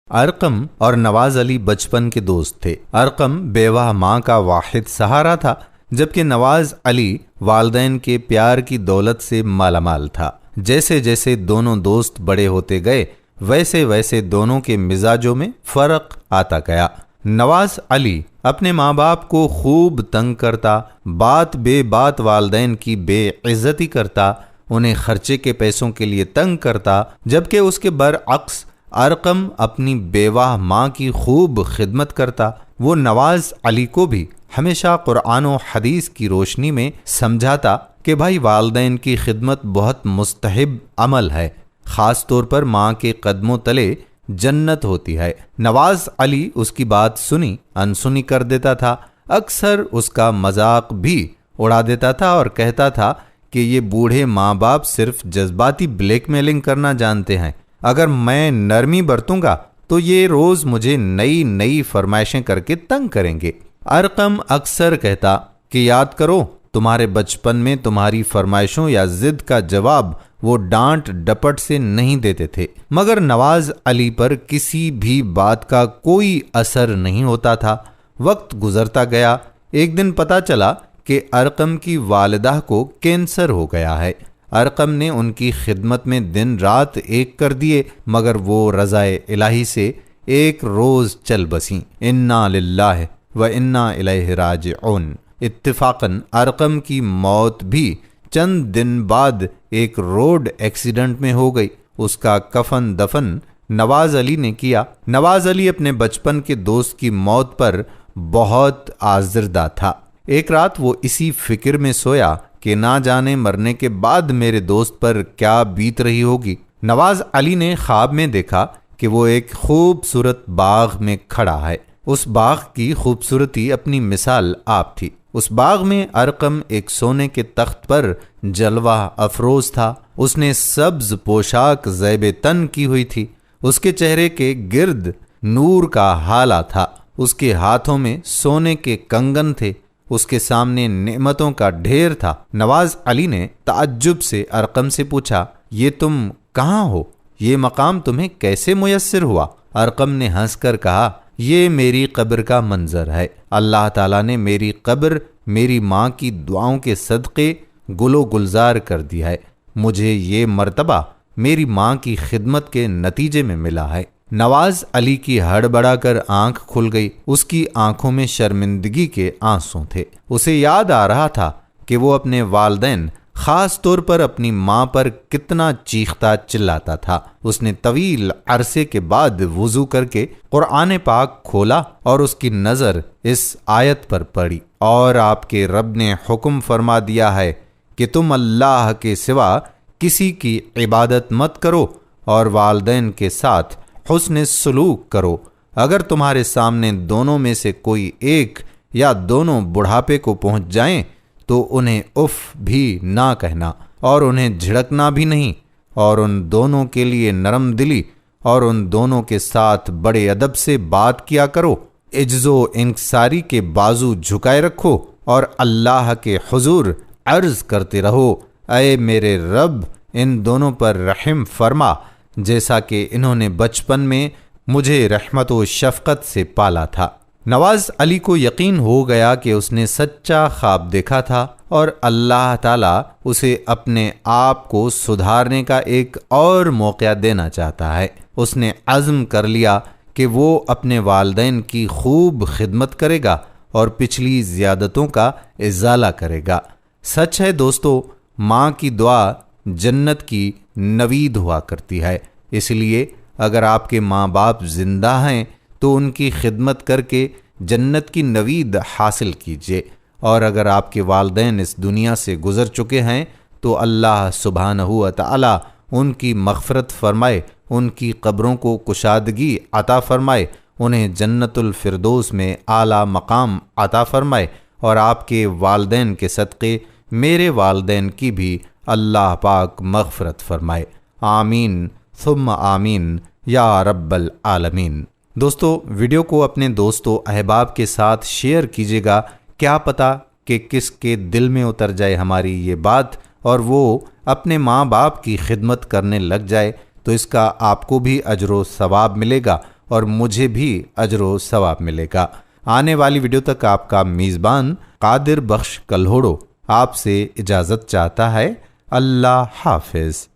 ارقم اور نواز علی بچپن کے دوست تھے۔ ارقم بیوہ ماں کا واحد سہارا تھا، جبکہ نواز علی والدین کے پیار کی دولت سے مالا مال تھا۔ جیسے جیسے دونوں دوست بڑے ہوتے گئے، ویسے ویسے دونوں کے مزاجوں میں فرق آتا گیا۔ نواز علی اپنے ماں باپ کو خوب تنگ کرتا، بات بے بات والدین کی بے عزتی کرتا، انہیں خرچے کے پیسوں کے لیے تنگ کرتا، جبکہ اس کے برعکس ارقم اپنی بیوہ ماں کی خوب خدمت کرتا۔ وہ نواز علی کو بھی ہمیشہ قرآن و حدیث کی روشنی میں سمجھاتا کہ بھائی والدین کی خدمت بہت مستحب عمل ہے، خاص طور پر ماں کے قدموں تلے جنت ہوتی ہے۔ نواز علی اس کی بات سنی انسنی کر دیتا تھا، اکثر اس کا مذاق بھی اڑا دیتا تھا اور کہتا تھا کہ یہ بوڑھے ماں باپ صرف جذباتی بلیک میلنگ کرنا جانتے ہیں، اگر میں نرمی برتوں گا تو یہ روز مجھے نئی نئی فرمائشیں کر کے تنگ کریں گے۔ ارقم اکثر کہتا کہ یاد کرو تمہارے بچپن میں تمہاری فرمائشوں یا ضد کا جواب وہ ڈانٹ ڈپٹ سے نہیں دیتے تھے، مگر نواز علی پر کسی بھی بات کا کوئی اثر نہیں ہوتا تھا۔ وقت گزرتا گیا، ایک دن پتہ چلا کہ ارقم کی والدہ کو کینسر ہو گیا ہے۔ ارقم نے ان کی خدمت میں دن رات ایک کر دیے، مگر وہ رضائے الہی سے ایک روز چل بسیں۔ انا للہ و انا الیہ راجعون۔ اتفاقاً ارقم کی موت بھی چند دن بعد ایک روڈ ایکسیڈنٹ میں ہو گئی۔ اس کا کفن دفن نواز علی نے کیا۔ نواز علی اپنے بچپن کے دوست کی موت پر بہت آزردہ تھا۔ ایک رات وہ اسی فکر میں سویا کہ نہ جانے مرنے کے بعد میرے دوست پر کیا بیت رہی ہوگی۔ نواز علی نے خواب میں دیکھا کہ وہ ایک خوبصورت باغ میں کھڑا ہے۔ اس باغ کی خوبصورتی اپنی مثال آپ تھی۔ اس باغ میں ارقم ایک سونے کے تخت پر جلوہ افروز تھا۔ اس نے سبز پوشاک زیب تن کی ہوئی تھی، اس کے چہرے کے گرد نور کا ہالہ تھا، اس کے ہاتھوں میں سونے کے کنگن تھے، اس کے سامنے نعمتوں کا ڈھیر تھا۔ نواز علی نے تعجب سے ارقم سے پوچھا، یہ تم کہاں ہو؟ یہ مقام تمہیں کیسے میسر ہوا؟ ارقم نے ہنس کر کہا، یہ میری قبر کا منظر ہے۔ اللہ تعالیٰ نے میری قبر میری ماں کی دعاؤں کے صدقے گل و گلزار کر دی ہے۔ مجھے یہ مرتبہ میری ماں کی خدمت کے نتیجے میں ملا ہے۔ نواز علی کی ہڑبڑا کر آنکھ کھل گئی۔ اس کی آنکھوں میں شرمندگی کے آنسوں تھے۔ اسے یاد آ رہا تھا کہ وہ اپنے والدین، خاص طور پر اپنی ماں پر کتنا چیختا چلاتا تھا۔ اس نے طویل عرصے کے بعد وضو کر کے قرآن پاک کھولا اور اس کی نظر اس آیت پر پڑی، اور آپ کے رب نے حکم فرما دیا ہے کہ تم اللہ کے سوا کسی کی عبادت مت کرو اور والدین کے ساتھ حسن سلوک کرو۔ اگر تمہارے سامنے دونوں میں سے کوئی ایک یا دونوں بڑھاپے کو پہنچ جائیں تو انہیں اف بھی نہ کہنا اور انہیں جھڑکنا بھی نہیں، اور ان دونوں کے لیے نرم دلی اور ان دونوں کے ساتھ بڑے ادب سے بات کیا کرو۔ عجز و انکساری کے بازو جھکائے رکھو اور اللہ کے حضور عرض کرتے رہو، اے میرے رب ان دونوں پر رحم فرما، جیسا کہ انہوں نے بچپن میں مجھے رحمت و شفقت سے پالا تھا۔ نواز علی کو یقین ہو گیا کہ اس نے سچا خواب دیکھا تھا اور اللہ تعالیٰ اسے اپنے آپ کو سدھارنے کا ایک اور موقع دینا چاہتا ہے۔ اس نے عزم کر لیا کہ وہ اپنے والدین کی خوب خدمت کرے گا اور پچھلی زیادتوں کا ازالہ کرے گا۔ سچ ہے دوستو، ماں کی دعا جنت کی نوید ہوا کرتی ہے، اس لیے اگر آپ کے ماں باپ زندہ ہیں تو ان کی خدمت کر کے جنت کی نوید حاصل کیجیے، اور اگر آپ کے والدین اس دنیا سے گزر چکے ہیں تو اللہ سبحانہ و تعالی ان کی مغفرت فرمائے، ان کی قبروں کو کشادگی عطا فرمائے، انہیں جنت الفردوس میں اعلیٰ مقام عطا فرمائے، اور آپ کے والدین کے صدقے میرے والدین کی بھی اللہ پاک مغفرت فرمائے۔ آمین ثم آمین یا رب العالمین۔ دوستو، ویڈیو کو اپنے دوستو احباب کے ساتھ شیئر کیجیے گا، کیا پتہ کہ کس کے دل میں اتر جائے ہماری یہ بات اور وہ اپنے ماں باپ کی خدمت کرنے لگ جائے، تو اس کا آپ کو بھی اجر و ثواب ملے گا اور مجھے بھی اجر و ثواب ملے گا۔ آنے والی ویڈیو تک آپ کا میزبان قادر بخش کلہوڑو آپ سے اجازت چاہتا ہے۔ اللہ حافظ۔